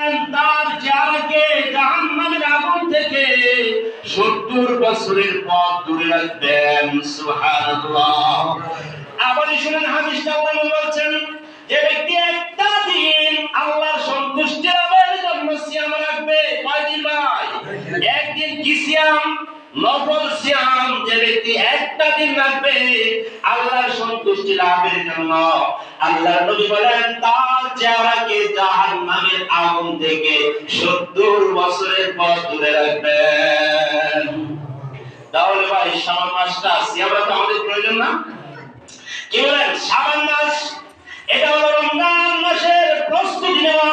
তার চেহারাকে জাহান্নামের আগুন থেকে 70 বছরের পথ দূরে রাখবেন। সুবহানাল্লাহ। আবার শুনেন হাদিসটা, আল্লাহ বলছেন যে ব্যক্তি একটা দিন আল্লাহর সন্তুষ্টি লাভের জন্য সিয়াম রাখবে। কয়দিন ভাই? একদিন কি সিয়াম? নফল সিয়াম। যে ব্যক্তি একটা দিন রাখবে আল্লাহর সন্তুষ্টি লাভের জন্য, আল্লাহর নবী বলেন তার চেহারাকে জাহান্নামের আগুন থেকে 70 বছরের পথ দূরে রাখবেন। তাহলে ভাই শাবান মাসটা সিয়াম রাখা আমাদের প্রয়োজন না? কি বলেন? শাবান মাস এটা হলো রমজান মাসের প্রস্তুতি নেওয়া।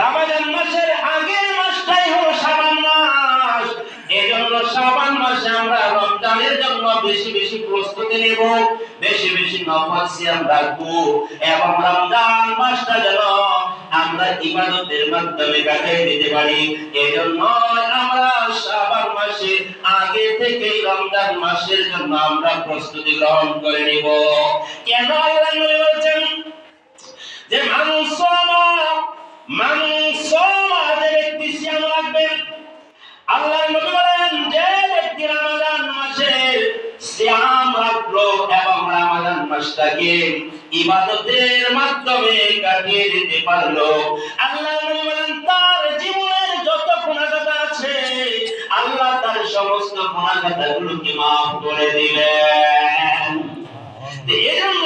রমজান মাসের আগের মাসটাই হলো শাবান মাস। এজন্য শাবান মাসে আমরা রমজানের জন্য বেশি বেশি প্রস্তুতি নেব, বেশি বেশি নফল সিয়াম রাখবো এবং রমজান মাসটা যেন আমরা ইবাদতের মাধ্যমে কাটিয়ে দিতে পারি। এজন্য আমরা শাবান মাসে আগে থেকেই রমজান মাসের জন্য আমরা প্রস্তুতি গ্রহণ করে নিব। কেন আল্লাহ নবী বলেছেন যে মানুষ যে ব্যক্তি সিয়াম রাখবেন, আল্লাহ নবী বলেন যে ব্যক্তি রমজান মাসে সিয়াম রাখলো এবং রমজান মাসটাকে ইবাদতের মাধ্যমে কাটিয়ে দিতে পারলো, আল্লাহ নবী বলেন তার জীবনের যত গুনাহগাতা আছে আল্লাহ তার সমস্ত গুনাহগাতাগুলোকে মাফ করে দিবেন। এজন্য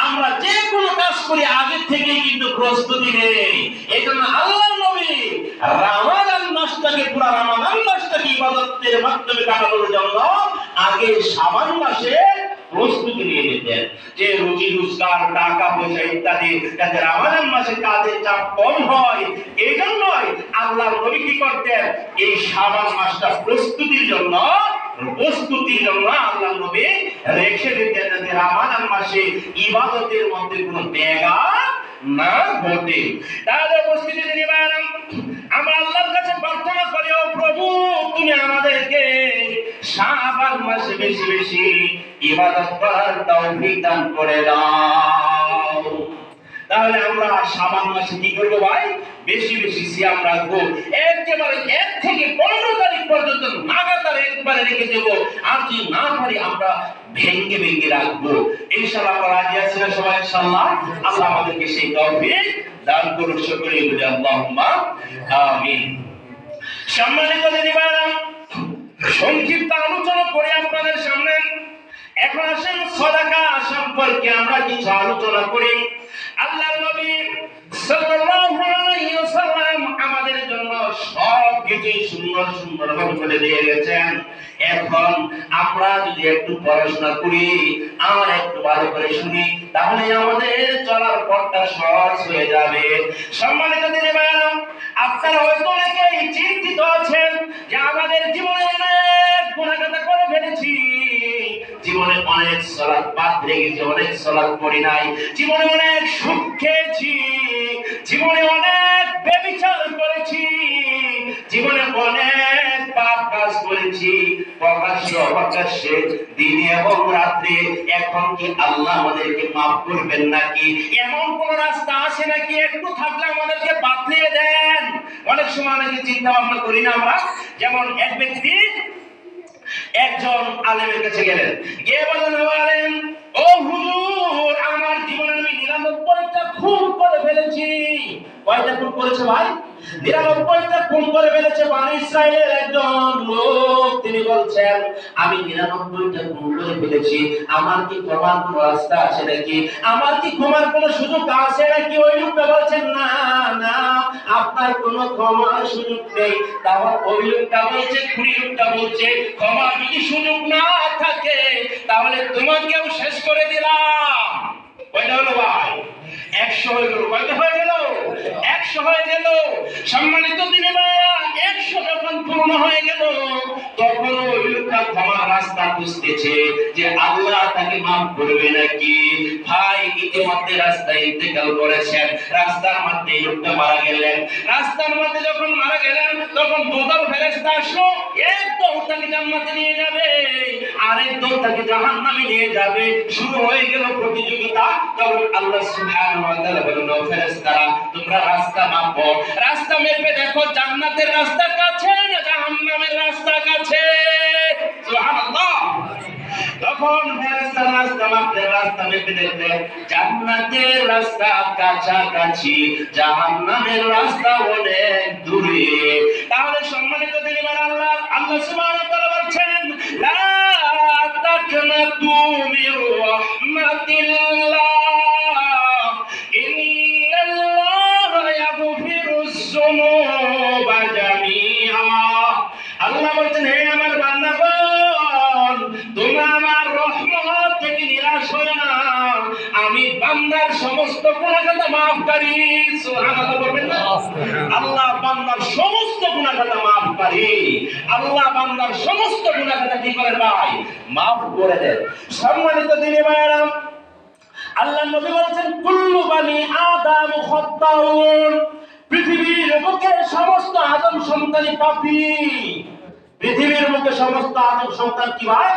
আমরা যে কোনো কাজ করি আগে থেকে কিন্তু প্রস্তুতি নেই। এজন্য আল্লাহর নবী রমজান মাসটাকে, পুরো রমজান মাসটাকে ইবাদতের মাধ্যমে কাটানোর জন্য আগে শাবান মাসে প্রস্তুতি নিয়ে নিতেন, যে রুজি রোজগার, টাকা পয়সা ইত্যাদি যাতে রমজান মাসে কাজের চাপ কম হয়। এই জন্যই আল্লাহর নবী কি করতেন? এই শাবান মাসটা প্রস্তুতির জন্য আল্লাহ নবী রেখে দিতেন যাতে রমজান মাসে ইবাদতের মধ্যে কোনো ব্যাঘাত না ঘটে। তাহলে উপস্থিতি নিবেন, আমরা আল্লাহর কাছে প্রার্থনা করি, ও প্রভু তুমি আমাদেরকে শাবান মাসে বেশি বেশি ইবাদত করার তৌফিক দান করে দাও। তাহলে আমরা শাবান মাসে কি করব ভাই? বেশি বেশি সিয়াম রাখবো। একেবারে 1 থেকে 15 তারিখ পর্যন্ত লাগাতার একবারে রেখে দেব। আর যদি না পারি আমরা ভেঙে ভেঙে রাখবো। ইনশাআল্লাহ আমরা রাজি আছি না সবাই? ইনশাআল্লাহ আল্লাহ আমাদেরকে সেই তৌফিক দান করুন। সকলে বলি আল্লাহুম্মা আমিন। সম্মানিত দিনীরা, সংক্ষিপ্ত আলোচনা করে আপনাদের সামনে এখন আসেন সাদাকা সম্পর্কে আমরা কিছু আলোচনা করি। আল্লাহর নবী সাল্লাল্লাহু আলাইহি ওয়াসাল্লাম আমাদের জন্য সব কিছু সুন্দর সুন্দর ভাবে বলে দিয়ে গেছেন। এখন আমরা যদি একটু পড়াশোনা করি আর একটু ভালো করে শুনি তাহলে আমাদের চলার পথটা সহজ হয়ে যাবে। সম্মানিত দিনী ভাইরা, আপনারা হয়তো অনেকেই চিন্তিত আছেন যে আমাদের জীবনে অনেক গুনাহগাতা করে ফেলেছি, জীবনে অনেক সালাত বাদ রেখেছি, অনেক সালাত পড়ি নাই, জীবনে অনেক সুদ খেয়েছি, জীবনে অনেক ব্যভিচার করেছি, জীবনে অনেক পাপ কাজ করেছি, প্রকাশ্যে অপ্রকাশ্যে, দিনে এবং রাত্রে। এখন কি আল্লাহ আমাদেরকে মাফ করবেন নাকি? এমন কোন রাস্তা আছে নাকি একটু থাকলে আমাদেরকে বাতলিয়ে দেন? অনেক সময় অনেকে চিন্তা ভাবনা করি না আমরা। যেমন এক ব্যক্তি একজন আলেমের কাছে গেলেন, গিয়ে বললেন, ও আলেম, ও হুজুর, আমার জীবনে আমি 99টা খুন করে ফেলেছি। কয়টা খুন করেছে ভাই? 99টা খুন করে ফেলেছে বনি ইসরাইলের একজন লোক। তিনি বলছেন আমি 99টা খুন করে ফেলেছি, আমার কি ক্ষমার কোনো রাস্তা আছে নাকি? আমার কি ক্ষমার কোনো সুযোগ আছে নাকি? ওই লোকটা বলছেন না না, আপনার কোনো ক্ষমার সুযোগ নেই। তাহলে ওই লোকটা বলছে, খুনি লোকটা বলছে, ক্ষমা যদি সুযোগ না থাকে তাহলে তোমাকেও শেষ করে দিলাম। কয়টা হলো ভাই? 100 হয়ে গেল। কয়টা হয়ে গেল? 100 হয়ে গেল। সম্মানিত দিনী ভাইরা, 100 যখন পূর্ণ হয়ে গেল তখন ওই লোকটা ক্ষমার রাস্তা খুঁজতেছে যে আল্লাহ তাকে মাফ করবে নাকি। ভাই ইতিমধ্যে রাস্তায় ইন্তেকাল করেছেন, রাস্তার মধ্যে এই লোকটা মারা গেলেন। রাস্তার মধ্যে যখন মারা গেলেন তখন দুদল ফেরেশতা আসলো, এক দল তাকে জান্নাতে নিয়ে যাবে, আরেক দল তাকে জাহান্নামে নিয়ে যাবে। শুরু হয়ে গেল প্রতিযোগিতা। তখন আল্লাহ সুবহানাহু ওয়া তাআলা বললেন, ফেরেশতারা তোমরা রাস্তা মাপো। ভেবে দেখো জান্নাতের রাস্তা কাছে না জাহান্নামের রাস্তা কাছে? সুবহানাল্লাহ। তখন ফেরেশতারা রাস্তা মাপতে রাস্তা মেপে দেখলে জান্নাতের রাস্তা কাছাকাছি, জাহান্নামের রাস্তা অনেক দূরে। তাহলে সম্মানিত দিনীমান আল্লাহ সুবহানাহু ওয়া তাআলা বলছেন, লা তাকনাতু মির রাহমাতিল্লাহ ইন্নাল্লাহা ইয়াগফিরুজ যুনুবা জামিআ। আল্লাহ বলছেন, হে আমার বান্দাগণ, তোমরা আমার রহমত থেকে নিরাশ হয়ো না, আমি বান্দার সমস্ত গুনাহগাতা মাফকারী। সুবহানাল্লাহ বলবেন না? আল্লাহ বান্দার সমস্ত গুনাহগাতা মাফকারী। আল্লাহ বান্দার সমস্ত গুনাহগাতা কি করেন ভাই? মাফ করে দেন। সম্মানিত দিনী ভাইরা, আল্লাহ নবী বলেছেন, কুল্লু বানি আদম খাত্তাউন। পৃথিবীর বুকে সমস্ত আদম সন্তানই পাপী। পৃথিবীর বুকে সমস্ত আদম সন্তান কি ভাই?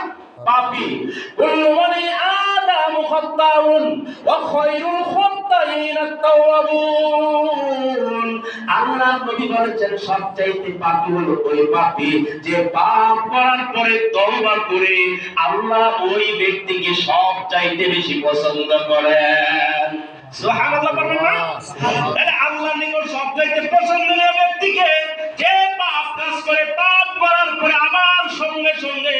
পাপী। কুল্লু বানি আদম খাত্তাউন ওয়া খায়রুল খাত্তাইন আত-তাওয়াবুন। আল্লাহ নবী বলেছেন, সবচাইতে পাপী হলো ওই পাপী যে পাপ করার পরে তওবা করে আল্লাহ ওই ব্যক্তিকে সবচাইতে বেশি পছন্দ করেন। সুবহানাল্লাহ বলবেন না? তাহলে আল্লাহর নিকট সবচাইতে পছন্দনীয় ব্যক্তিকে যে পাপ কাজ করে, পাপ করার পরে আবার সঙ্গে সঙ্গে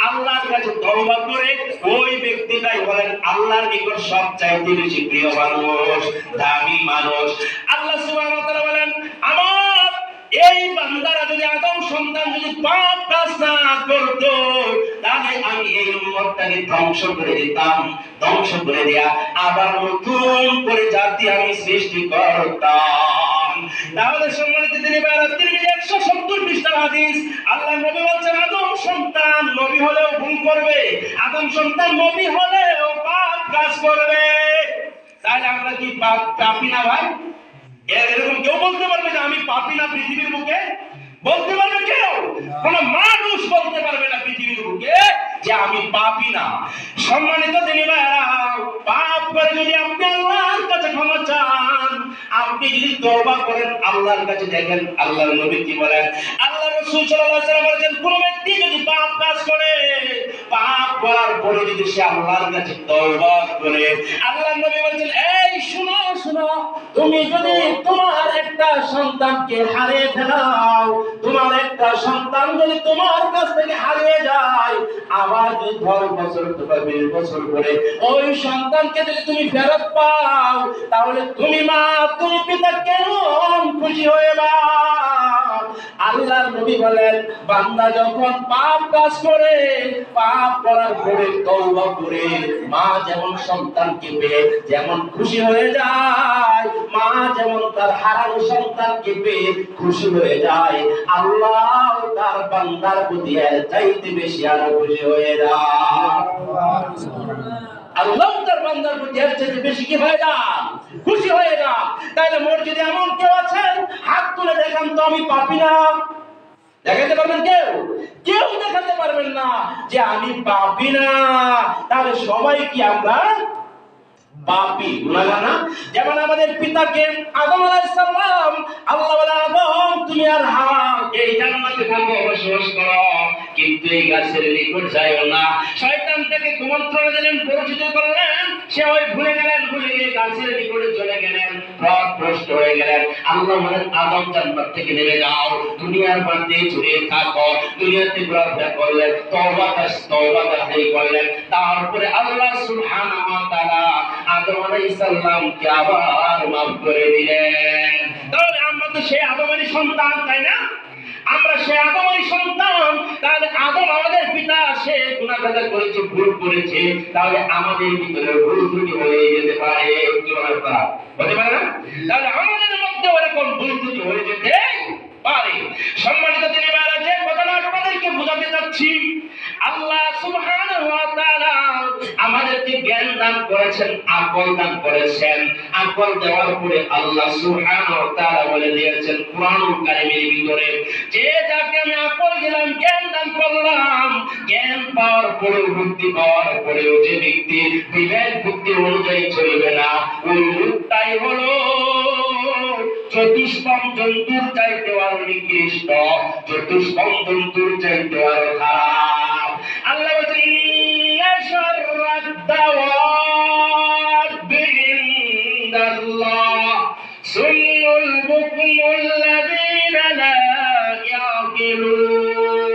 আল্লাহর কাছে তওবা করে, ওই ব্যক্তিটাই হলেন আল্লাহর নিকট সবচাইতে বেশি প্রিয় মানুষ, দামি মানুষ। আল্লাহ সুবহানাহু ওয়া তাআলা বলেন, আমার এই বান্দারা যদি আদম সন্তান যদি পাপ কাজ না করত, তাহলে আমি এই উম্মতটাকে ধ্বংস করে দিতাম। ধ্বংস করে দেয়া আবার নতুন করে জাতি আমি সৃষ্টি করতাম। তাহলে সম্মানিত দিনী ভাইরা, তিরমিজি 170 পৃষ্ঠার হাদিস, আল্লাহ নবী বলছেন, আদম সন্তান নবী হলেও ভুল করবে, আদম সন্তান নবী হলেও পাপ কাজ করবে। তাহলে আমরা কি পাপী না ভাই? এরকম কেউ বলতে পারবে যে আমি পাপী না পৃথিবীর বুকে? বলতে পারবে কেউ? কোন মানুষ বলতে পারবে না পৃথিবীর বুকে যে আমি পাপী না। সম্মানিত দিনী ভাইরা, পাপ করে যদি আপনি আল্লাহর কাছে ক্ষমা চান, আপনি যদি তওবা করেন আল্লাহর কাছে, দেখেন আল্লাহর নবী কি বলেন। আল্লাহ রাসূল সাল্লাল্লাহু আলাইহি ওয়াসাল্লাম বলেন, কোন ব্যক্তি যদি পাপ কাজ করে, পাপ করার পরে যদি সে আল্লাহর কাছে তওবা করে, আল্লাহর নবী বলেন, এই শুনো শুনো, তুমি যদি তোমার একটা সন্তানকে হারিয়ে ফেলাও, তোমার একটা সন্তান যদি তোমার কাছ থেকে হারিয়ে যায়, আবার যদি 10 বছর অথবা 20 বছর পরে ওই সন্তানকে যদি তুমি ফেরত পাও, তাহলে তুমি মা, তুমি পিতা কেমন খুশি হয়ে বা। আল্লাহর নবী বলেন, বান্দা যখন পাপ কাজ করে, পাপ করার পরে তওবা করে, মা যেমন সন্তানকে পেয়ে যেমন খুশি হয়ে যায়, মা যেমন তার হারানো সন্তানকে পেয়ে খুশি হয়ে যায়, আল্লাহ তার বান্দার প্রতি এর চাইতে বেশি আরো খুশি হয়ে যায়। আল্লাহ তার বান্দার প্রতি এর চাইতে বেশি কি হয়ে যায়? খুশি হয়ে যায়। তাইলে মসজিদে এমন কেউ আছেন, হাত তুলে দেখান তো আমি পাপী না? দেখাতে পারবেন কেউ? কেউ দেখাতে পারবেন না যে আমি পাপী না। তাহলে সবাই কি আমরা পাপী, গুনাহগার না? যেমন আমাদের পিতাকে আদম আলাইহিস সালাম, আল্লাহ বলে, আদম তুমি আর এই জান্নাতে থাকো, বসবাস করো, কিন্তু এই গাছের নিকট যাইও না। শয়তান তাকে কুমন্ত্রণা দিলেন, পরিচিত করলেন, সে ওই ভুলে গেলেন, ভুলে গিয়ে গাছের নিকটে চলে গেলেন, পথভ্রষ্ট হয়ে গেলেন। আল্লাহ বলেন, আদম জান্নাত থেকে নেমে যাও, দুনিয়ার মধ্যে ছড়িয়ে থাকো। দুনিয়াতে ঘোরাফেরা করলেন, তওবা করলেন। তারপরে আল্লাহ সুবহানাহু ওয়া তাআলা আদম আলাইহিস সালামকে আবার মাফ করে দিলেন। তাহলে আমরা তো সেই আদমেরই সন্তান, তাই না? আমরা সেই আদমেরই সন্তান। তাহলে আদম আমাদের পিতা, সে গুনাহ করেছে, ভুল করেছে, তাহলে আমাদের ভিতরে ভুল ত্রুটি হয়ে যেতে পারে, কি বলেন আপনারা? হতে পারে না? তাহলে আমাদের মধ্যে এরকম ভুল ত্রুটি হয়ে যেতে পারে। সম্মানিত দিনী ভাইরা, যে কথাটা আপনাদেরকে বোঝাতে চাচ্ছি, আল্লাহ সুবহানাহু ওয়া তাআলা আমাদেরকে জ্ঞান দান করেছেন, আকল দান করেছেন। আকল দেওয়ার পরে আল্লাহ সুবহানাহু ওয়া তাআলা বলে দিয়েছেন কুরআনুল কারীমের ভিতরে, যে যাকে আমি আকল দিলাম, জ্ঞান দান করলাম, জ্ঞান পাওয়ার পরেও, বুদ্ধি পাওয়ার পরেও যে ব্যক্তি বিবেক বুদ্ধি অনুযায়ী চলবে না, ওই লোকটাই হলো চতুষ্পম জন্তুর চাইতে আরো নিকৃষ্ট, চতুষ্পম জন্তুর চাইতে আরো খারাপ। আল্লাহ বলেন ইন্না শাররাদ দাওয়াবি ইনদাল্লাহ সুম্মুল বুকমুল্লাযীনা লা ইয়াকিলুন।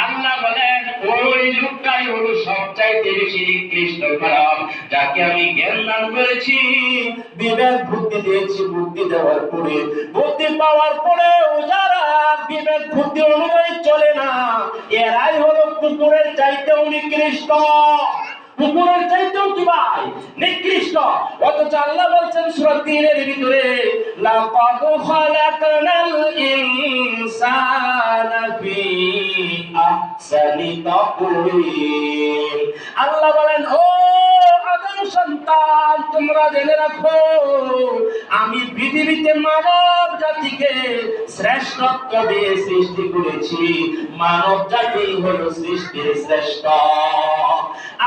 আল্লাহ বলেন ওই লোকটাই হলো সবচাইতে বেশি নিকৃষ্ট খারাপ, যাকে আমি জ্ঞান দান করেছি, বিবেক বুদ্ধি দিয়েছি, বুদ্ধি দেওয়ার পরে, বুদ্ধি পাওয়ার পরেও যারা বিবেক বুদ্ধি অনুযায়ী চলে না, এরাই হলো কুকুরের চাইতেও নিকৃষ্ট। কুকুরের চাইতেও কি ভাই নিকৃষ্ট। অথচ আল্লাহ বলছেন সূরা ৩ এর ভিতরে লাকাদ খালাকনাল ইনসানা ফি আহসানি তাকওয়িম। আল্লাহ বলেন ও আদম সন্তান, তোমরা জেনে রাখো আমি পৃথিবীতে মানব জাতিকে শ্রেষ্ঠত্ব দিয়ে সৃষ্টি করেছি, মানব জাতি হলো সৃষ্টির শ্রেষ্ঠ।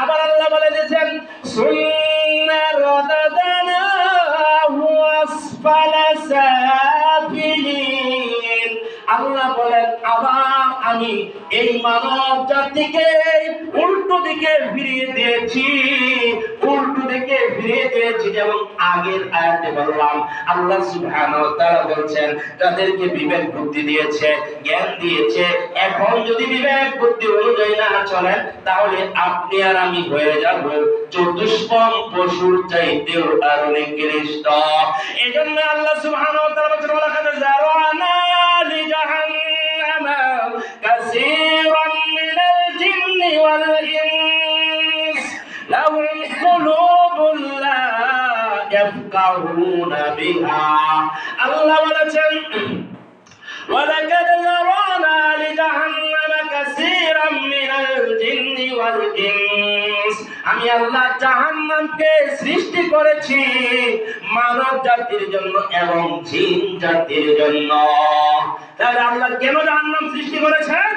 আবার আল্লাহ বলে দিয়েছেন সুম্মা রাদাদনাহু আসফালা সাফিলিন। আল্লাহ বলেন আবার আমি এই মানব জাতিকে উল্টো দিকে ফিরিয়ে দিয়েছি, উল্টো দিকে ফিরিয়ে দিয়েছি। যেমন আগের আয়াতে বললাম, আল্লাহ সুবহানাহু ওয়া তাআলা বলছেন যাদেরকে বিবেক বুদ্ধি দিয়েছে, জ্ঞান দিয়েছে, এখন যদি বিবেক বুদ্ধি অনুযায়ী না চলেন, তাহলে আপনি আর আমি হয়ে যাব চতুষ্পম পশুর চাইতেও আরো নিকৃষ্ট। এজন্য আল্লাহ সুবহানাহু ওয়া তাআলা বলেন ওয়ালাকাদ যারানা লিজাহান্নামা কাসীরাম মিনাল জিন্নি ওয়াল ইনস লাহুম কুলুবুন লা ইয়াফকাহুনা বিহা। আল্লাহ বলেছেন ওয়ালাকাদ যারানা লিজাহান্নামা কাসীরাম মিনাল জিন্নি ওয়াল ইনস। আমি আল্লাহ জাহান্নামকে সৃষ্টি করেছি মানব জাতির জন্য এবং জিন জাতির জন্য। তাহলে আল্লাহ কেন জাহান্নাম সৃষ্টি করেছেন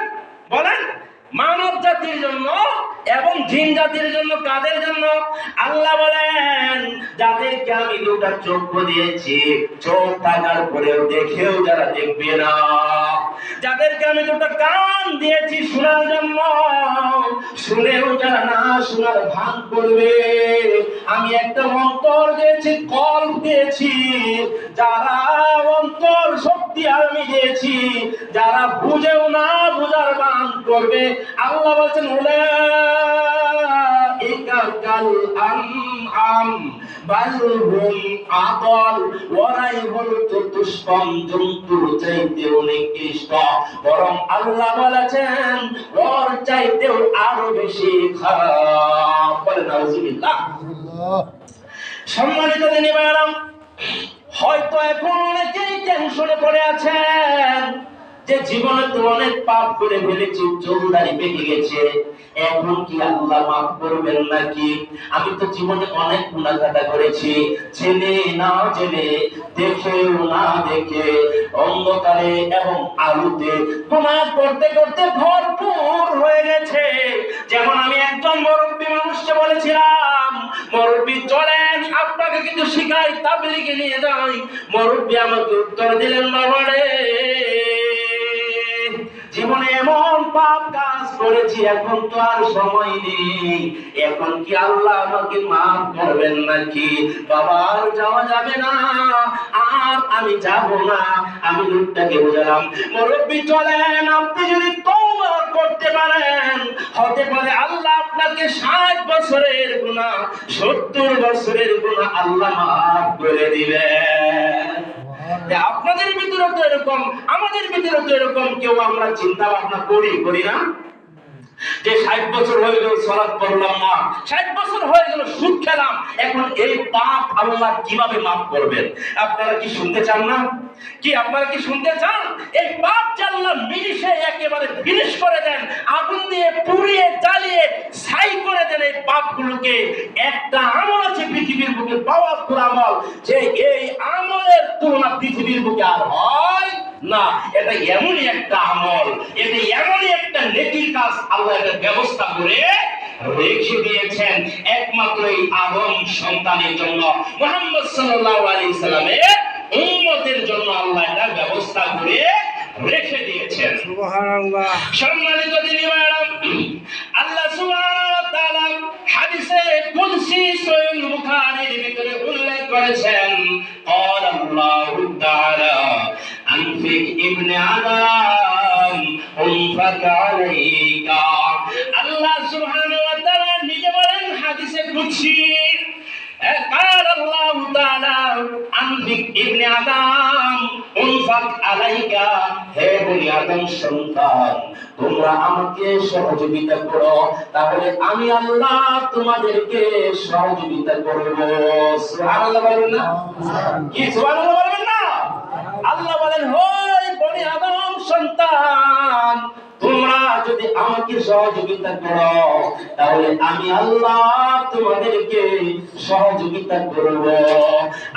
বলেন? মানব জাতির জন্য এবং জিন জাতির জন্য। কাদের জন্য? আল্লাহ বলেন যাদেরকে আমি দুটো চক্ষু দিয়েছি, চোখ থাকার পরেও দেখেও যারা দেখবে না, যাদেরকে আমি দুটো কান দিয়েছি শোনার জন্য, শুনেও যারা না শোনার ভান করবে, আমি একটা অন্তর দিয়েছি, কল্প দিয়েছি, যারা অন্তর শক্তি আমি দিয়েছি, যারা বুঝেও না বুঝার ভান করবে। আল্লাহ বলছেন উলাইকা কাল আনআম বাল হুম আদাল। ওরাই হলো চতুষ্পম জন্তুর চাইতেও নিকৃষ্ট, বরং আল্লাহ বলেছেন ওর চাইতেও আরো বেশি খারাপ। বলেন নাউজুবিল্লাহ। সম্মানিত দিনী ভাইরা, হয়তো এখন অনেকেই টেনশনে পড়ে আছেন যে জীবনে তো অনেক পাপ করে ফেলেছি, চুলদাড়ি পেকে গেছে, এখন কি আল্লাহ মাফ করবেন নাকি? আমি তো জীবনে অনেক গুনাহগাতা করেছি, জেনে না জেনে, দেখেও না দেখে, অন্ধকারে এবং আলোতে গুনাহ করতে করতে ভরপুর হয়ে গেছে। যেমন আমি একজন মুরব্বী মানুষকে বলেছিলাম, মুরব্বী চলেন আপনাকে কিন্তু শিখাই, তাবলীগে নিয়ে যাই। মুরব্বী আমাকে উত্তর দিলেন, বাবা রে, জীবনে এমন পাপ কাজ করেছি, এখন তো আর সময় নেই, এখন কি আল্লাহ আমাকে মাফ করবেন নাকি? বাবা আর যাওয়া যাবে না, আর আমি যাব না। আমি লোকটাকে বোঝালাম, মুরব্বী চলেন, আপনি যদি তওবা করতে পারেন, হতে পারে আল্লাহ আপনাকে 60 বছরের গুনাহ, 70 বছরের গুনাহ আল্লাহ মাফ করে দিবেন। আপনাদের ভিতরে তো এরকম, আমাদের ভিতরে তো এরকম কেউ আমরা চিন্তা ভাবনা করি না যে 60 বছর হয়ে গেল সালাত পড়লাম না, 60 বছর হয়ে গেল সুদ খেলাম, এখন এই পাপ আল্লাহ কিভাবে মাফ করবেন? আপনারা কি শুনতে চান না? কি আপনারা কি শুনতে চান? এই পাপ যে আল্লাহ মিলিশে একেবারে ফিনিশ করে দেন, আগুন দিয়ে পুড়িয়ে জ্বালিয়ে ছাই করে দেন এই পাপগুলোকে। একটা আমল আছে পৃথিবীর বুকে, পাওয়ারফুল আমল, যে এই আমলের তুলনা পৃথিবীর বুকে আর হয় না। এটা এমনই একটা আমল, এটা এমনই একটা নেকির কাজ, আল্লাহ এটা ব্যবস্থা করে রেখে দিয়েছেন একমাত্র এই আদম সন্তানের জন্য। মুহাম্মদ সাল্লাল্লাহু আলাইহি সাল্লামের উম্মতের জন্য আল্লাহ এটা ব্যবস্থা করে রেখে দিয়েছেন। সুবহানাল্লাহ। সম্মানিত দিনী ভাইরা, আল্লাহ সুবহানাহু ওয়া তাআলা হাদিসে কুদসি সহিহ বুখারীর ভিতরে উল্লেখ করেছেন, قال الله تعالى أنفق ابن آدم أنفق عليك। আল্লাহ সুবহানাহু ওয়া তাআলা নিজে বলেন হাদিসে কুদসি, قال الله تعالى أنفق ابن آدم أنفق عليك। হে বনি আদম সন্তান, তোমরা আমাকে সহযোগিতা করো, তাহলে আমি আল্লাহ তোমাদেরকে সহযোগিতা করব। সুবহানাল্লাহ বলবেন না? কি সুবহানাল্লাহ বলবেন না? আল্লাহ বলেন, হে বনি আদম সন্তান, তোমরা যদি আমাকে সহযোগিতা করো, তাহলে আমি আল্লাহ তোমাদেরকে সহযোগিতা করব।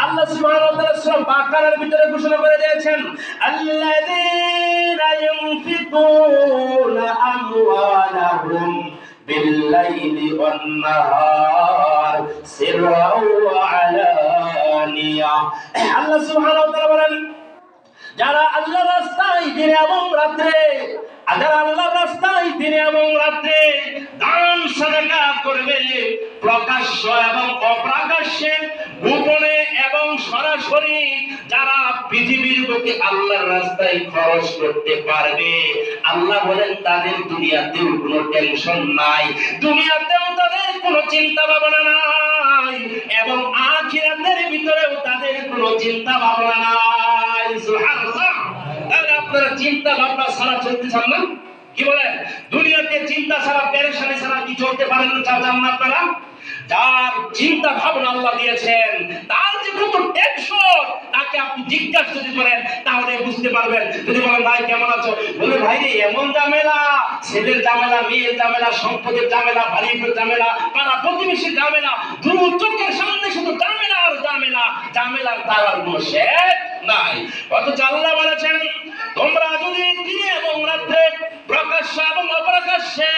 আল্লাহ সুবহানাহু ওয়া তাআলা সূরা বাকারার ভিতরে ঘোষণা করে দিয়েছেন, আল্লাযীনা ইউনফিকুনা আমওয়ালাহুম বিল-লাইলি ওয়ান-নাহার সিররাও ওয়া আলানিয়া। আল্লাহ সুবহানাহু ওয়া তাআলা বলেন, যারা আল্লাহর রাস্তায় দিনে এবং রাতে, যারা আল্লাহর রাস্তায় দিনে এবং রাতে দান সাদাকা করবে, প্রকাশ্য এবং অপ্রকাশ্যে, গোপনে এবং সরাসরি, যারা পৃথিবীর বুকে আল্লাহর রাস্তায় খরচ করতে পারবে, আল্লাহ বলেন তাদের দুনিয়াতেও কোনো টেনশন নাই, দুনিয়াতেও তাদের কোনো চিন্তা ভাবনা নাই, এবং আখিরাতের ভিতরেও তাদের কোনো চিন্তা ভাবনা নাই। সুবহানাল্লাহ। তাহলে আপনারা চিন্তা ভাবনা ছাড়া চলতে চান না? কি বলেন? দুনিয়াতে চিন্তা ছাড়া, পেরেশানি ছাড়া কি চলতে পারেন না? চান না আপনারা? যার চিন্তা ভাবনা আল্লাহ দিয়েছেন, তার যে কত টেনশন, তাকে আপনি জিজ্ঞাসা যদি করেন তাহলে বুঝতে পারবেন। যদি বলেন, ভাই কেমন আছো? বলে, ভাই রে এমন ঝামেলা, ছেলের ঝামেলা, মেয়ের ঝামেলা, সম্পদের ঝামেলা, বাড়ির ঝামেলা, পাড়া প্রতিবেশীর ঝামেলা, দু চোখের সামনে শুধু ঝামেলা আর ঝামেলা, ঝামেলার তার আর কোনো শেষ নাই। অথচ আল্লাহ বলেছেন, তোমরা যদি দিনে এবং রাতে, প্রকাশ্য এবং অপ্রকাশ্যে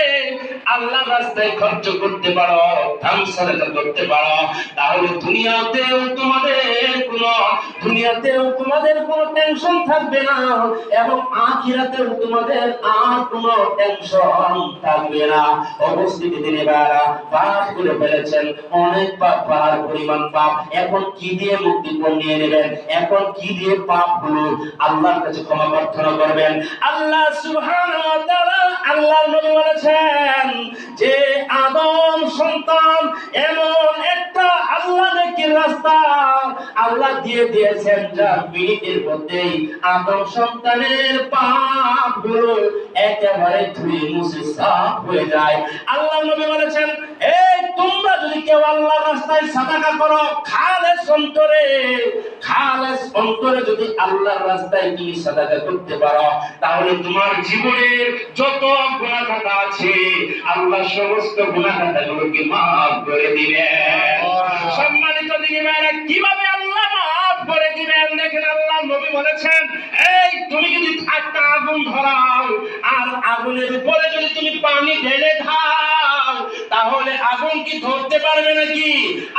আল্লাহর রাস্তায় খরচ করতে পারো, দান সাদাকা করতে পারো, তাহলে দুনিয়াতেও তোমাদের কোনো টেনশন থাকবে না, এবং আখিরাতেও তোমাদের আর কোনো টেনশন থাকবে না। অবস্থিত দিনে বারা পাপ করে ফেলেছেন, অনেক পাপ, পাহাড় পরিমাণ পাপ। এখন কি দিয়ে মুক্তিপণ নিয়ে নেবেন? এখন কি দিয়ে পাপ গুলো আল্লাহর কাছে ক্ষমা প্রার্থনা করবেন? আল্লাহ সুবহানাহু ওয়া তাআলা, আল্লাহর নবী বলেছেন যে আদম সন্তান এমন একটা আল্লাহ নেকির রাস্তা আল্লাহ দিয়ে দিয়েছেন, যা মিনিটের মধ্যেই আদম সন্তানের পাপ গুলো একেবারে ধুয়ে মুছে সাফ হয়ে যায়। আল্লাহ নবী বলেছেন, এই তোমরা যদি কেউ আল্লাহর রাস্তায় সাদাকা করো, খালেস অন্তরে যদি আল্লাহর রাস্তায় তুমি সাদাকা করতে পারো, তাহলে তোমার জীবনের যত গুনাহ খাতা আছে আল্লাহ সমস্ত গুনাহ খাতাগুলোকে maaf করে দিবেন। সম্মানিত দিনী ভাইরা, কিভাবে আল্লাহ maaf করে দিবেন? দেখেন, আল্লাহ নবী বলেছেন, এই তুমি যদি একটা আগুন ধরাও, আর আগুনের উপরে যদি তুমি পানি ঢেলে দাও, তাহলে আগুন কি ধরতে পারবে নাকি?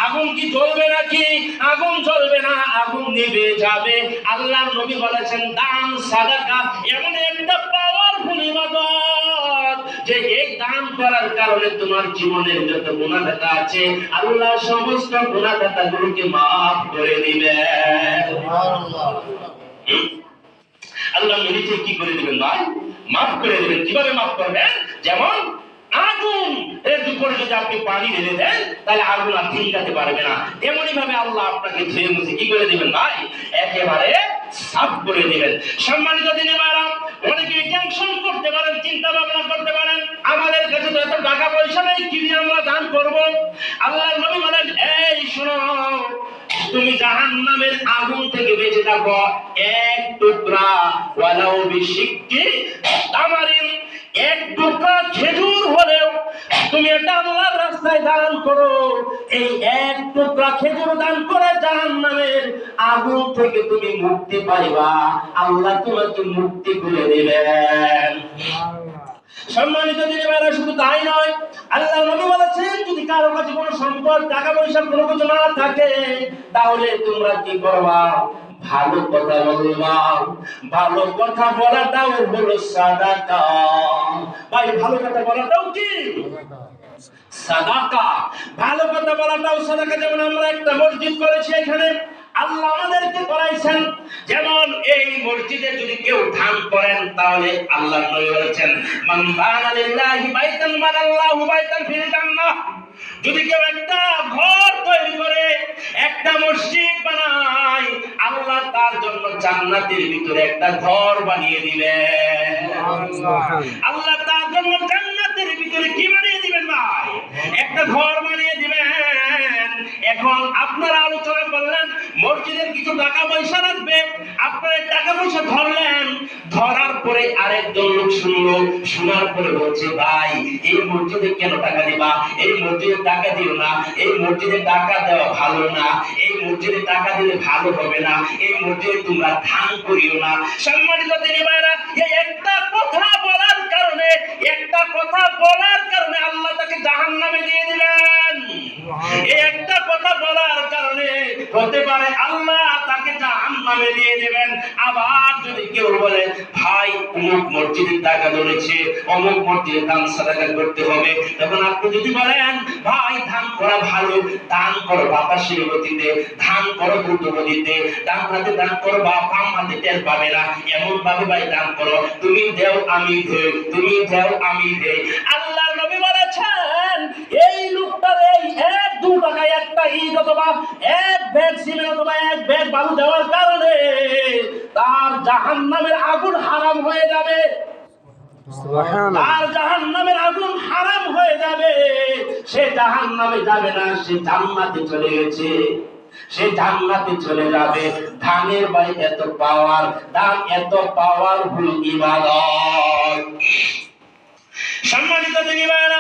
আগুন কি জ্বলবে নাকি? আগুন জ্বলবে না, আগুন নিভে যাবে। আল্লাহর নবী বলেছেন, দান সাদাকা এমন একটা পাওয়ারফুল ইবাদত যে এই দান করার কারণে তোমার জীবনের যত গুনাহ খাতা আছে আল্লাহ সমস্ত গুনাহ খাতাগুলোকে maaf করে দিবেন। সুবহানাল্লাহ। আল্লাহ নিজে কি করে দিবেন? ভাই maaf করে দিবেন। কিভাবে maaf করবেন? যেমন আগুন এর উপরে যদি আপনি পানি ঢেলে দেন, তাহলে আগুন আর টিকাতে পারবে না। এমনই ভাবে আল্লাহ আপনাকে ধুয়ে মুছে কি করে দিবেন? ভাই একেবারে সাফ করে দিবেন। সম্মানিত দিনী ভাইরা, অনেকে টেনশন করতে পারেন, চিন্তা ভাবনা করতে পারেন, আমাদের কাছে তো এত টাকা পয়সা নেই, কি দিয়ে আমরা দান করব? আল্লাহর নবী বলেন, এই শোনো, তুমি জাহান্নামের আগুন থেকে বেঁচে থাকো এক টুকরা ওয়ালাউ বিশিক্কি তামারিন, এক টুকরা খেজুর হলেও তুমি এটা আল্লাহর রাস্তায় দান করো। এই এক টুকরা খেজুর দান করে জাহান্নামের আগুন থেকে তুমি মুক্তি পাইবা, আল্লাহ তোমাকে মুক্তি করে দিবেন। সম্মানিত দিনী ভাইরা, শুধু তাই নয়, আল্লাহ নবী বলেছেন, যদি কারো কাছে কোনো সম্পদ, টাকা পয়সা কোনো কিছু না থাকে, তাহলে তোমরা কি করবা? ভালো কথা বলবা। ভালো কথা বলাটাও হলো সাদাকা। ভাই ভালো কথা বলাটাও কি সাদাকা। ভালো কথা বলাটাও সাদাকা। যেমন আমরা একটা মসজিদ করেছি, এখানে আল্লাহ আমাদেরকে করাইছেন, যেমন এই মসজিদে যদি কেউ দান করেন তাহলে আল্লাহ নবী বলেছেন, মান বানা লিল্লাহি বাইতান বানাল্লাহু বাইতান ফিল জান্নাহ। যদি কেউ একটা ঘর তৈরি করে, একটা মসজিদ বানায়, আল্লাহ তার জন্য জান্নাতের ভিতরে একটা ঘর বানিয়ে দিবেন। আল্লাহ তার জন্য জান্নাতের ভিতরে কি বানিয়ে দিবেন ভাই? একটা ঘর বানিয়ে দিবেন। এখন আপনারা আলোচনা করলেন মসজিদের কিছু টাকা পয়সা লাগবে, আপনারা টাকা পয়সা ধরলেন, ধরার পরে আরেকজন লোক শুনলো, শোনার পরে বলছে, ভাই এই মসজিদে কেন টাকা দিবা? এই মসজিদে টাকা দিও না, এই মসজিদে টাকা দেওয়া ভালো না, এই মসজিদে টাকা দিলে ভালো হবে না, এই মসজিদে তোমরা দান করিও না। সম্মানিত দিনী ভাইরা, এই একটা কথা বলার কারণে, একটা কথা বলার কারণে আল্লাহ তাকে জাহান্নামে দিয়ে দিলেন। এই একটা কথা বলার কারণে হতে পারে আল্লাহ তাকে জাহান্নামে দিয়ে দেবেন। আবার যদি কেউ বলে, ভাই অমুক মসজিদের টাকা ধরেছে, অমুক মসজিদে দান সাদাকা করতে হবে, তখন আপনি যদি বলেন, ভাই দান করা ভালো, দান করো বাতাসের গতিতে, দান করো দ্রুত গতিতে, ডান হাতে দান করো বা বাম হাতে টের পাবে না, এমন ভাবে ভাই দান করো, তুমি দেও আমি দেই, তুমি দেও আমি দেই। আল্লাহ নবী বলেছেন, এই লোকটার এই 1-2 টাকায় একটা ইট অথবা 1 ব্যাগ সিমেন্ট অথবা 1 ব্যাগ বালু দেওয়ার কারণে তার জাহান্নামের আগুন হারাম হয়ে যাবে। আর জাহান্নামের আগুন হারাম হয়ে যাবে। সে জাহান্নামে যাবে না, সে জান্নাতে চলে গেছে, সে জান্নাতে চলে যাবে। ধানের ভাই এত পাওয়ার, দান এত পাওয়ারফুল ইবাদত। সম্মানিত দিনী ভাইরা,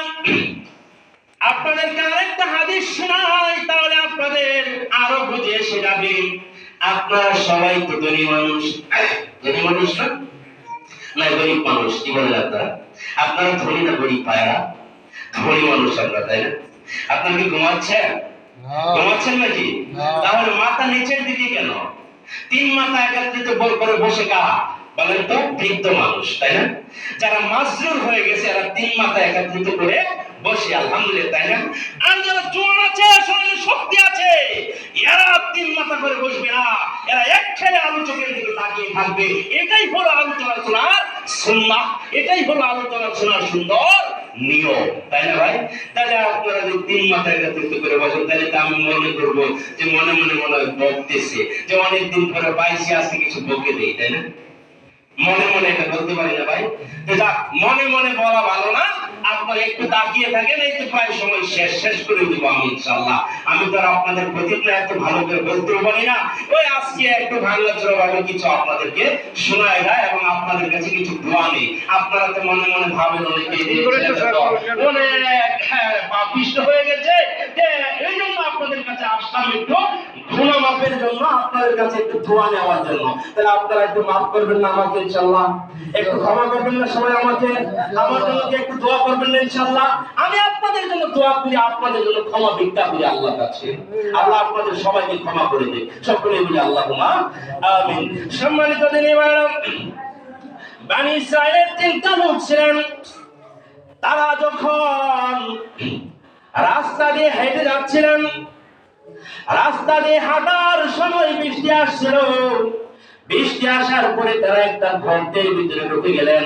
আপনাদেরকে আরেকটা হাদিস শোনাই, তাহলে আপনাদের আরো বুঝে এসে যাবে। আপনারা সবাই তো ধনী মানুষ, ধনী মানুষ না? না গরিব মানুষ, কি বলেন আপনারা? আপনারা ধনী না গরিব পায়রা? ধনী মানুষ আমরা, তাই না? আপনারা কি ঘুমাচ্ছেন? ঘুমাচ্ছেন নাকি? তাহলে মাথা নিচের দিকে কেন? 3 মাথা একত্রিত করে বসে কারা বলেন তো? বৃদ্ধ মানুষ, তাই না? যারা মাজরুর হয়ে গেছে এরা 3 মাথা একত্রিত করে বসে, আলহামদুলিল্লাহ, তাই না? আর যারা জোয়ান আছে, শরীরে শক্তি আছে, এরা 3 মাথা করে বসবে না, এরা এক খেলে আলু চোখের দিকে তাকিয়ে থাকবে। এটাই হলো আলোচনা শোনার সুন্নাহ, এটাই হলো আলোচনা শোনার সুন্দর নিয়ম, তাই না ভাই? তাহলে আপনারা যদি 3 মাথা একত্রিত করে বসেন, তাহলে তো আমি মনে করবো যে মনে মনে মনে বকতেছে, যে অনেকদিন পরে পাইছি, আজকে কিছু বকে দেই, তাই না? মনে মনে এটা বলতে পারি না ভাই। মনে মনে বলা ভালো না, আপনারা একটু তাকিয়ে থাকেন, এই তো প্রায় সময় শেষ করে দিব আমি ইনশাআল্লাহ। আমি তো আপনাদের প্রতিক্রিয়া এত ভালো করে বলতেও পারি না, ওই আজকে একটু ভাঙাচোরা ভাবে কিছু আপনাদেরকে শোনায় যায় এবং আপনাদের কাছে কিছু দোয়া নেই। আপনারা তো মনে মনে ভাবেন অনেকে অনেক পাপিষ্ট হয়ে গেছে, এই জন্য আপনাদের কাছে আসলাম একটু গুনাহ মাফের জন্য, আপনাদের কাছে একটু দোয়া নেওয়ার জন্য। তাহলে আপনারা একটু মাফ করবেন না আমাকে ইনশাআল্লাহ? একটু ক্ষমা করবেন না সবাই আমাকে? আমার জন্য কি একটু দোয়া করবেন না ইনশাআল্লাহ? আমি আপনাদের জন্য দোয়া করি, আপনাদের জন্য ক্ষমা ভিক্ষা করি আল্লাহর কাছে। আল্লাহ আপনাদের সবাইকে ক্ষমা করে দেয়, সকলে বলি আল্লাহুম্মা আমিন। সম্মানিত দিনী ভাইরা, বনি ইসরাঈলের 3টা লোক ছিলেন। তারা যখন রাস্তা দিয়ে হেঁটে যাচ্ছিলেন, রাস্তা দিয়ে হাঁটার সময় বৃষ্টি আসছিল। বৃষ্টি আসার পরে তারা একটা গর্তের ভিতরে ঢুকে গেলেন।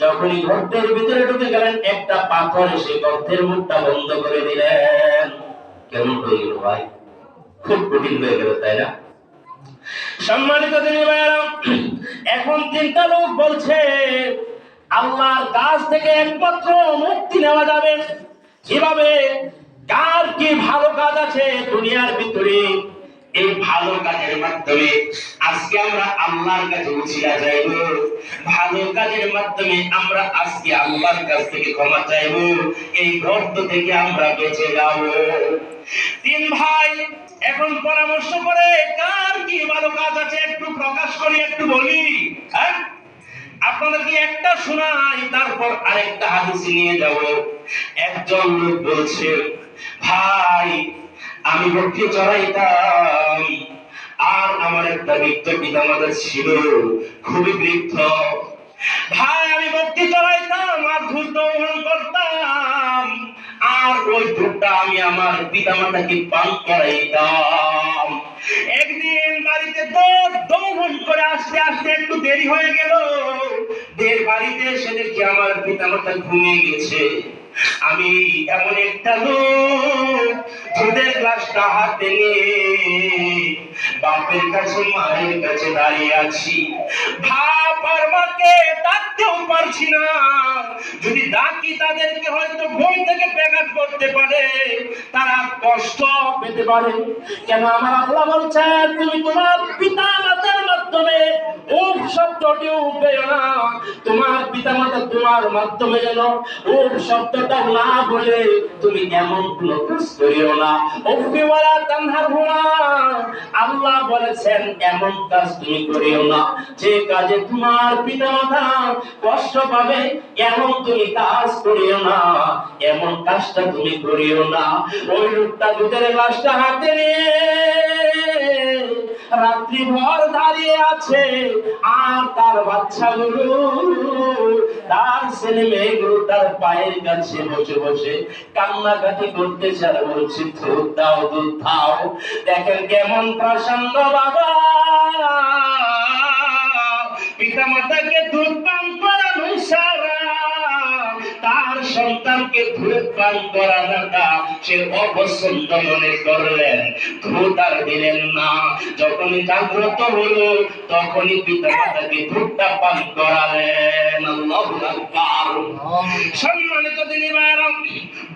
যখনই গর্তের ভিতরে ঢুকে গেলেন, একটা পাথর এসে গর্তের মুখটা বন্ধ করে দিলেন। কেমন হয়ে গেল ভাই? খুব কঠিন হয়ে গেল, তাই না? সম্মানিত দিনী ভাইরা, এখন 3টা লোক বলছে, আল্লাহর কাছ থেকে একমাত্র মুক্তি নেওয়া যাবে কিভাবে? কার কি ভালো কাজ আছে দুনিয়ার ভিতরে, এই ভালো কাজের মাধ্যমে আজকে আমরা আল্লাহর কাছে উছিলা যাইব। ভালো কাজের মাধ্যমে আমরা আজকে আল্লাহর কাছ থেকে ক্ষমা চাইব, এই গর্ত থেকে আমরা বেঁচে যাব। 3 ভাই এখন পরামর্শ করে, কার কি ভালো কাজ আছে একটু প্রকাশ করি, একটু বলি। হ্যাঁ, আপনাদেরকে একটা শোনাই, তারপর আরেকটা হাদিস নিয়ে যাব। একজন লোক বলছে, ভাই আমি বকরি চড়াইতাম, আর আমার একটা বৃদ্ধ পিতামাতা ছিল, খুবই বৃদ্ধ। ভাই আমি ভক্তি চলাইতাম আর ধূপ দহন করতাম, আর ওই ধূপটা আমি আমার পিতামাতাকে পান করাইতাম। একদিন বাড়িতে দৌড় করে আসতে আসতে একটু দেরি হয়ে গেল। বাড়িতে এসে দেখি আমার পিতামাতা ঘুমিয়ে গেছে। আমি এমন একটা লোক দুধের গ্লাসটা হাতে নিয়ে বাপের কাছে মায়ের কাছে দাঁড়িয়ে আছি। বাপ আর মাকে ডাকতেও পারছি না, যদি ডাকি তাদেরকে হয়তো ঘুম থেকে ব্যাঘাত করতে পারে, তারা কষ্ট পেতে পারে। কেন আমার আল্লাহ বলছেন তুমি তোমার পিতা মাতার মাধ্যমে উফ শব্দটিও পেও না, তোমার পিতা মাতা তোমার মাধ্যমে যেন উফ শব্দটা না বলে তুমি এমন কোনো কাজ করিও না। উফিওয়ালা তানহার হুমা, আল্লাহ বলেছেন এমন কাজ তুমি করিও না যে কাজে তোমার পিতা মাতা কষ্ট পাবে, এমন তুমি কাজ করিও না, এমন কাজটা তুমি করিও না। ওই লোকটা দুধের গ্লাসটা হাতে নিয়ে রাত্রি ভর দাঁড়িয়ে আছে, আর তার বাচ্চাগুলো, তার ছেলে মেয়েগুলো তার পায়ের কাছে বসে বসে কান্নাকাটি করতেছে আর বলছে দুধ দাও দুধ দাও। দেখেন কেমন প্রসন্ন বাবা, পিতা মাতাকে দুধ পান করানো সারা তার সন্তানকে দুধ পান করানোটা সে অপছন্দ মনে করলেন, দুধ আর দিলেন না। যখনই জাগ্রত হলো তখনই পিতা মাতাকে দুধটা পান করালেন। আল্লাহু আকবার। সম্মানিত দিনী ভাইরা,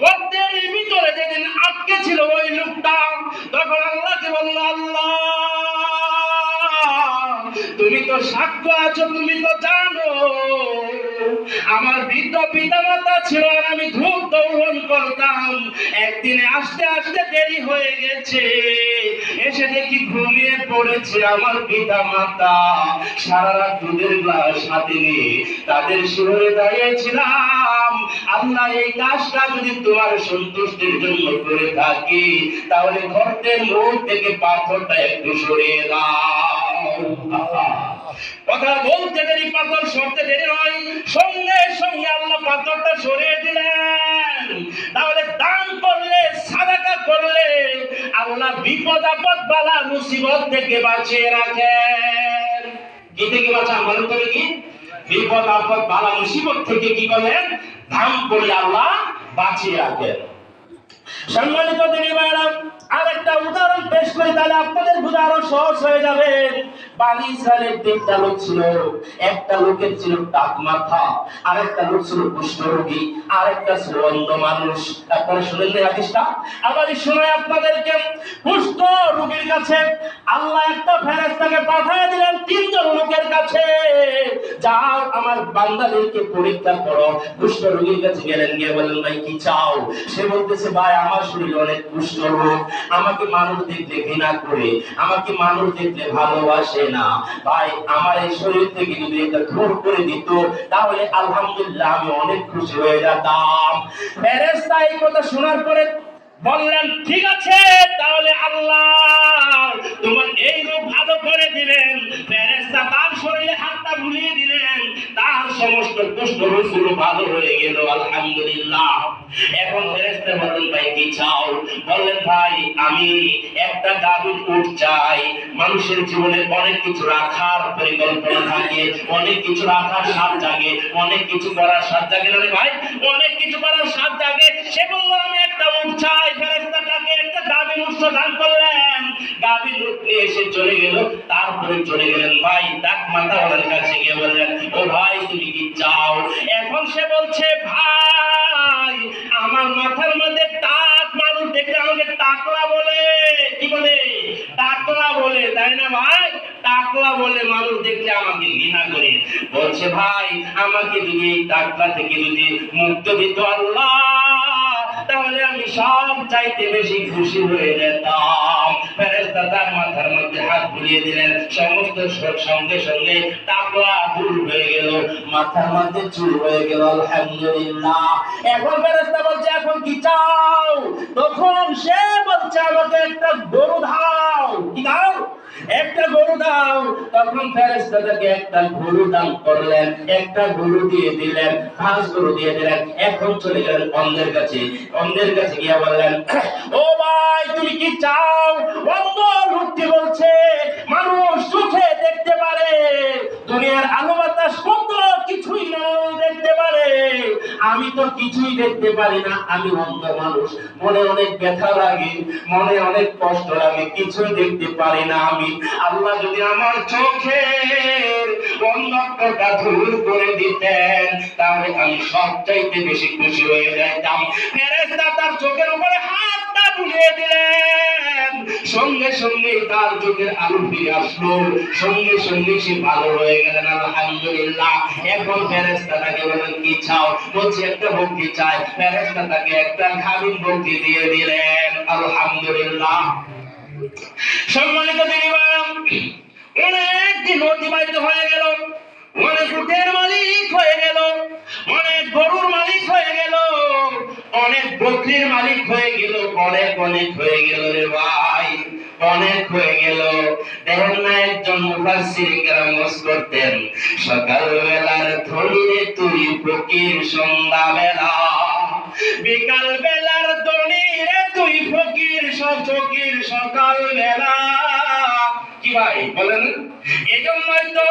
গর্তের ভিতরে যেদিন আটকে ছিল ওই লোকটা, তখন আল্লাহকে বলল আল্লাহ তুমি তো সাক্ষ্য আছো, তুমি তো জানো আমার বৃদ্ধ পিতা মাতা ছিল আর আমি ধূপ দৌড়ন করতাম। একদিনে আসতে আসতে দেরি হয়ে গেছে, এসে দেখি ঘুমিয়ে পড়েছে আমার পিতা মাতা। সারা রাত দুধের গ্লাস হাতে নিয়ে তাদের শিহরে দাঁড়িয়েছিলাম। আল্লাহ এই কাজটা যদি তোমার সন্তুষ্টির জন্য করে থাকি, তাহলে গর্তের মুখ থেকে পাথরটা একটু সরিয়ে দাও। কথা বলতে দেরি, পাথর সরতে দেরি নয়, সঙ্গে সঙ্গে আল্লাহ পাথরটা সরিয়ে দিলেন। তাহলে দান করলে, সাদাকা করলে আল্লাহ বিপদ আপদ বালা মুসিবত থেকে বাঁচিয়ে রাখেন। কি থেকে বাঁচান বলেন তো কি? বিপদ আপদ বালা মুসিবত থেকে কি করলেন? দান করলে আল্লাহ বাঁচিয়ে রাখেন। সম্মানিত দিনী ভাইরা, আরেকটা উদাহরণ পেশ করি, তাহলে আপনাদের বোঝা আরো সহজ হয়ে যাবে। বানি ইসরায়েলের তিনটা লোক ছিল। একটা লোকের ছিল টাক মাথা, আরেকটা লোক ছিল কুষ্ঠরোগী, আরেকটা ছিল অন্ধ মানুষ। আপনারা শুনেন না হাদিসটা? আবারই শোনাই আপনাদেরকে। কুষ্ঠ রোগীর কাছে আল্লাহ একটা ফেরেশতাকে পাঠিয়ে দিলেন তিনজন লোকের কাছে, যাও আমার বান্দাদেরকে পরীক্ষা করো। কুষ্ঠ রোগীর কাছে গেলেন, গিয়ে বললেন ভাই কি চাও? সে বলতেছে ভাই আমার শরীরে অনেক কুষ্ঠ রোগ, আমাকে মানুষ দেখলে ঘৃণা করে, আমাকে মানুষ দেখলে ভালোবাসে না। ভাই আমার এই শরীর থেকে যদি এটা দূর করে দিত তাহলে আলহামদুলিল্লাহ আমি অনেক খুশি হয়ে যেতাম। ফেরেশতা এই কথা শোনার পরে বললেন ঠিক আছে, তাহলে আল্লাহ তোমার এই রোগ ভালো করে দিলেন। ফেরেশতা তার শরীরে হাতটা বুলিয়ে দিলেন, তার সমস্ত কুষ্ঠ রোগগুলো ভালো হয়ে গেল আলহামদুলিল্লাহ। এখন ফেরেশতা বললেন ভাই কি চাও? বললেন ভাই আমি একটা গাভীর উট চাই। মানুষের জীবনে অনেক কিছু রাখার পরিকল্পনা থাকে, অনেক কিছু রাখার স্বাদ জাগে, অনেক কিছু করার স্বাদ জাগে না ভাই, অনেক কিছু করার স্বাদ জাগে। সে বলল আমি একটা উট চাই। ফেরেশতাটাকে একটা গাভীর উট দান করলেন, গাভীর উট নিয়ে এসে চলে গেল। তারপরে চলে গেলেন ভাই ডাক মাথাওয়ালার কাছে গিয়ে বললেন ও ভাই তুমি কি চাও? এখন সে বলছে ভাই আমার মাথার মধ্যে টাক, মানুষ দেখলে আমাকে টাকলা বলে। কি বলে? টাকলা বলে, তাই না ভাই? টাকলা বলে মানুষ দেখলে আমাকে ঘৃণা করে। বলছে ভাই আমাকে যদি এই টাকলা থেকে যদি মুক্ত দিত আল্লাহ, তাহলে আমি সব চাইতে বেশি খুশি হয়ে যেতাম। ফেরেশতা তার মাথার মধ্যে হাত বুলিয়ে দিলেন, সমস্ত সঙ্গে সঙ্গে টাকা দূর হয়ে গেল, মাথার মধ্যে চুল হয়ে গেল। আলহামদুলিল্লাহ। এখন ফেরেশতা বলছে এখন কি চাও? তখন সে বলছে আমাকে একটা গরু দাও। কি দাও? একটা গরু দাও। তখন ফেরেশতা তাকে একটা গরু দান করলেন, একটা গরু দিয়ে দিলেন, 5 গরু দিয়ে দিলেন। এখন চলে গেলেন অন্ধের কাছে। অন্ধের কাছে গিয়ে বললেন, ও ভাই তুমি কি চাও? অন্ধ লোকটি বলছে মানুষ চোখে দেখতে পারে, দুনিয়ার আলো বাতাস কত কিছুই দেখতে পারে, আমি তো কিছুই দেখতে পারি না, আমি অন্ধ মানুষ, মনে অনেক ব্যথা লাগে, মনে অনেক কষ্ট লাগে, কিছুই দেখতে পারি না আমি। আল্লাহ যদি আমার চোখের অন্ধকারটা দূর করে দিতেন তাহলে আমি সবচাইতে বেশি খুশি হয়ে যাইতাম। ফেরেশতা তার চোখের উপরে হাতটা বুলিয়ে দিলেন, সঙ্গে সঙ্গে তার চোখের আলো ফিরে আসলো, সঙ্গে সঙ্গে সে ভালো হয়ে গেলেন। আলহামদুলিল্লাহ। এখন ফেরেশতা তাকে বলেন কি চাও? বলছে একটা বকরি চাই। ফেরেশতা তাকে একটা খালিদ বকরি দিয়ে দিলেন। আলহামদুলিল্লাহ। সম্মানিত দিনীরা, অনেক দিন অতিবাহিত হয়ে গেল, অনেক উটের মালিক হয়ে গেল, অনেক গরুর মালিক হয়ে গেল, অনেক বকরির মালিক হয়ে গেল, অনেক অনেক হয়ে গেল রে ভাই, অনেক হয়ে গেল। দেখেন না একজন মুফাসসির কেরাম করতেন, সকালবেলার ধনীরে তুই ফকির, সন্ধ্যাবেলা বিকাল বেলার ধনীরে তুই ফকির, ফকির সকাল বেলা। কি ভাই বলেন? এজন্যই তো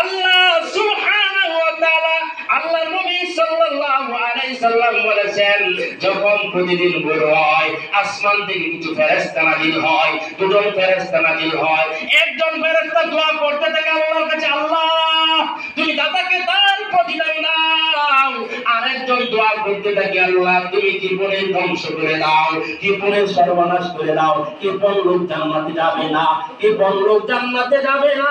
আল্লাহ সুবহানাহু ওয়া তাআলা, আল্লাহর নবী সাল্লাল্লাহু আলাইহি সাল্লাম বলেছেন, যখন প্রতিদিন ভোর হয় আসমান থেকে কিছু ফেরেশতা নাযিল হয়, দুজন ফেরেশতা নাযিল হয়। একজন ফেরেশতা দোয়া করতে থাকে আল্লাহর কাছে, আল্লাহ তুমি দাতাকে তার প্রতিদান দাও। আরেকজন দোয়া করতে থাকে, আল্লাহ তুমি জীবনের ধ্বংস করে দাও, জীবনের সর্বনাশ করে দাও, জীবন লোক জান্নাতে যাবে না, জীবন লোক জান্নাতে যাবে না,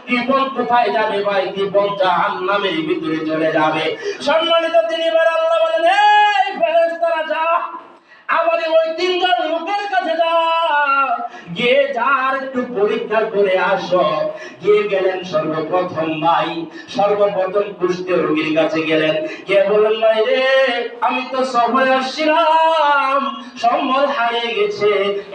জীবন কোথায় যাবে ভাই? জীবন জাহান্নামের ভিতরে চলে যাবে। সম্মানিত দিনীরা, আল্লাহ বলেন এই ফেরেশতারা যা, আবার ওই 3 জন লোকের কাছে যা, গিয়ে যার একটু পরীক্ষা করে আসো। গিয়ে গেলেন সর্বপ্রথম ভাই, সর্বপ্রথম কুষ্ঠ রোগীর কাছে গেলেন, গিয়ে বললেন ভাই রে আমি তো সফরে আসছিলাম, সম্বল হারিয়ে গেছে,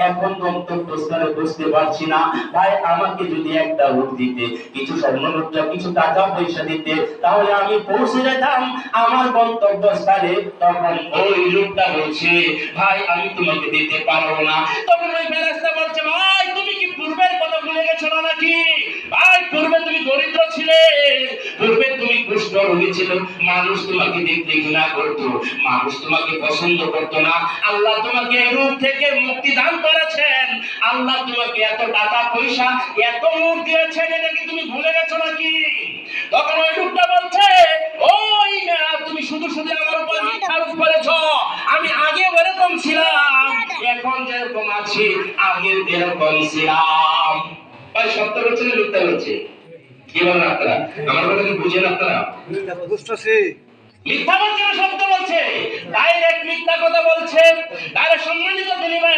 এখন গন্তব্যস্থলে বুঝতে পারছি না, ভাই আমাকে যদি একটা উট দিতে, কিছু স্বর্ণ মুদ্রা, কিছু টাকা পয়সা দিতে, তাহলে আমি পৌঁছে যেতাম আমার গন্তব্যস্থলে। তখন ওই লোকটা বলছে ভাই আমি তোমাকে দিতে পারবো না। তখন ওই ফেরেশতা বলছে ভাই তুমি কি পূর্বের কথা ভুলে গেছো না নাকি? ভাই পূর্বে তুমি দরিদ্র ছিলে, পূর্বে তুমি কুষ্ঠ রোগী ছিল, মানুষ তোমাকে দেখতে ঘৃণা করতো, মানুষ তোমাকে পছন্দ করতো না। আল্লাহ তোমাকে এই রূপ থেকে মুক্তি দান করেছেন, আল্লাহ তোমাকে এত টাকা পয়সা এত মুখ দিয়েছেন, এটা কি তুমি ভুলে গেছো নাকি? তখন ওই লোকটা বলছে ওই না তুমি শুধু শুধু আমার উপর মিথ্যা আরোপ করেছো, আমি আগে এরকম ছিলাম, এখন যেরকম আছি আগে এরকম ছিলাম। ভাই সত্য বলছে না মিথ্যা বলছে? কি বলেন আপনারা? আমার কথা কি বুঝেন আপনারা? বুঝতেছি। মিথ্যা বলছে না সত্য বলছে? ডাইরেক্ট মিথ্যা কথা বলছে। তাহলে সম্মানিত দিনীরা,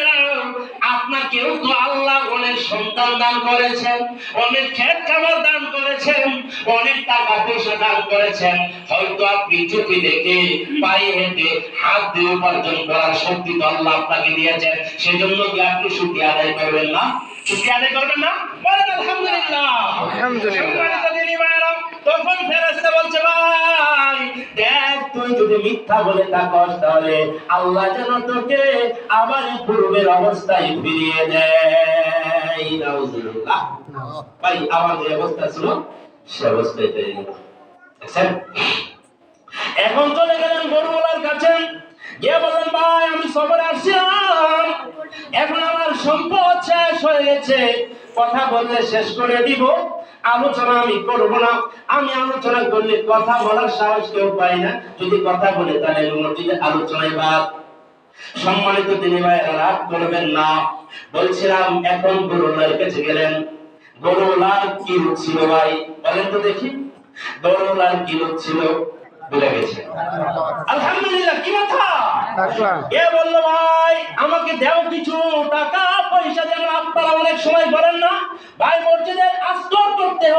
আপনাকেও তো আল্লাহ অনেক সন্তান দান করেছেন, অনেক ক্ষেত খামার দান করেছেন, অনেক টাকা পয়সা দান করেছেন। হয়তো আপনি চোখে দেখে, পায়ে হেঁটে, হাত দিয়ে উপার্জন করার শক্তি তো আল্লাহ আপনাকে দিয়েছেন, সেজন্য কি আপনি শুকরিয়া আদায় করবেন না? শুকরিয়া আদায় করবেন না? বলেন আলহামদুলিল্লাহ। আলহামদুলিল্লাহ। তখন ফেরেশতা বলছে ভাই দেখ তুই যদি মিথ্যা বলে থাকস তাহলে আল্লাহ যেন তোকে আবার পূর্বের অবস্থায় ফিরিয়ে দেয়। নাউজুবিল্লাহ। ভাই আমার যে অবস্থা ছিল সে অবস্থায় ফিরে গেল। দেখছেন? এখন চলে গেলেন গরুওয়ালার কাছে, গিয়ে বললেন ভাই আমি সফরে আসছিলাম, এখন আমার সম্পদ শেষ হয়ে গেছে, কথা বললে শেষ করে দিব, আলোচনা আমি করব না, আমি আলোচনা করলে কথা বলার সাহস কেউ পাই না, যদি কথা বলে তাহলে মসজিদে আলোচনায় বাদ। সম্মানিত তিনি ভাই রাগ করবেন না, বলছিলাম এখন গরুওয়ালার কাছে গেলেন, গরুওয়ালার কি রূপ ছিল ভাই বলেন তো দেখি? গরুওয়ালার কি রূপ ছিল? ভুলে গেছে। আলহামদুলিল্লাহ, কি কথা? রাখলাম। কে বললো ভাই আমাকে দেও কিছু টাকা পয়সা, যেমন আপনারা অনেক সময় করেন না ভাই, মসজিদের আস্তর করতে হবে।